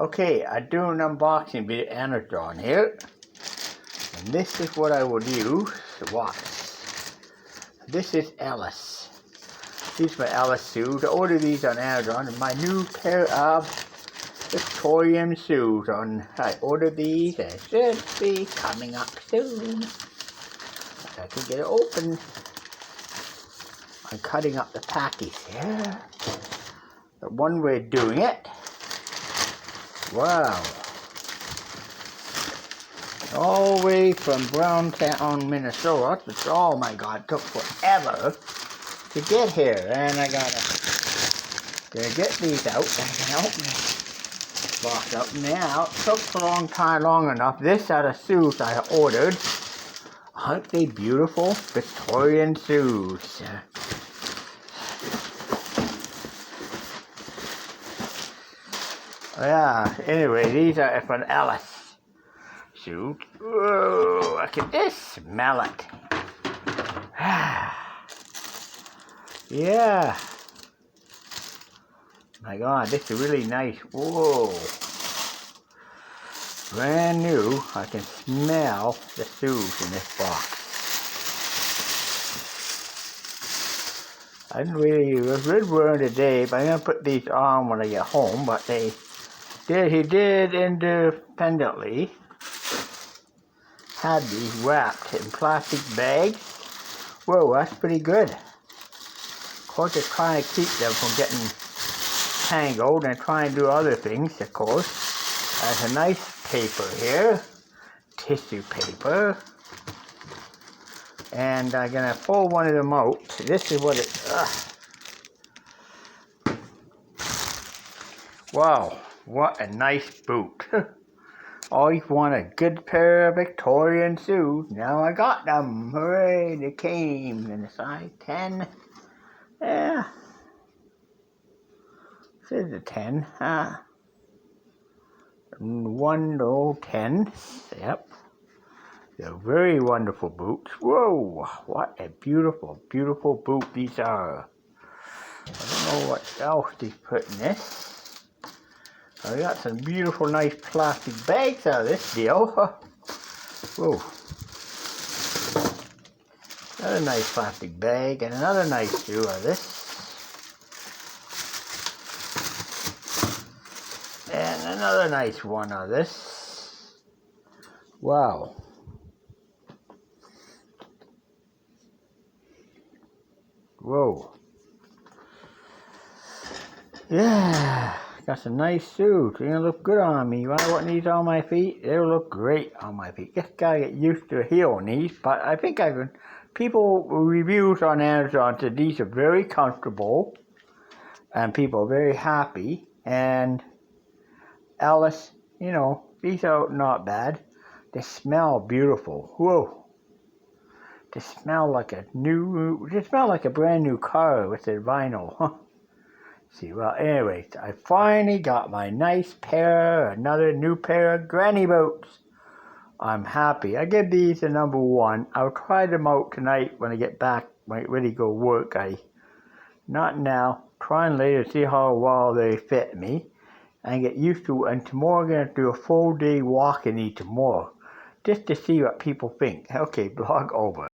Okay, I do an unboxing video Ainzom here. And this is what I will use to watch. This is Alice. These are my Alice shoes. I ordered these on Amazon and my new pair of Victorian shoes. I ordered these and it should be coming up soon. If I can get it open. I'm cutting up the package here. The one way of doing it. Wow. All the way from Browntown, Minnesota, which, oh my God, took forever to get here. And I gonna get these out. I can open this box up now. It took a long enough. This are the shoes I ordered. Aren't they beautiful? Victorian shoes. Yeah, anyway, these are from Alice shoes. Whoa, I can just smell it. Yeah. My God, this is really nice. Whoa. Brand new. I can smell the shoes in this box. I didn't really, it was good wearing today, but I'm going to put these on when I get home, but he did independently had these wrapped in plastic bags. Whoa, that's pretty good. Of course, they're trying to keep them from getting tangled and trying to do other things, of course. There's a nice paper here, tissue paper. And I'm going to pull one of them out. This is what it... Wow, what a nice boot. Always want a good pair of Victorian shoes. Now I got them. Hooray, they came in a size 10. Yeah. This is a 10. 1 to 10. Yep. They're very wonderful boots. Whoa, what a beautiful, beautiful boot these are. I don't know what else they put in this. I got some beautiful, nice plastic bags out of this deal. Whoa. Another nice plastic bag and another nice shoe out of this. And another nice one out of this. Wow. Whoa. Yeah. Got some nice shoes. They're gonna look good on me. When I want these on my feet, they'll look great on my feet. Just gotta get used to heeling these, but I think I can. People reviews on Amazon said these are very comfortable, and people are very happy. And Alice, you know, these are not bad. They smell beautiful. Whoa! They smell like a new. They smell like a brand new car with the vinyl. Huh? See, well, anyways, I finally got my nice pair, another new pair of granny boots. I'm happy. I give these a number 1. I'll try them out tonight when I get back, when I really go work. Not now, trying later to see how well they fit me and get used to it. And tomorrow I'm going to do a full day walk in these tomorrow, just to see what people think. Okay, blog over.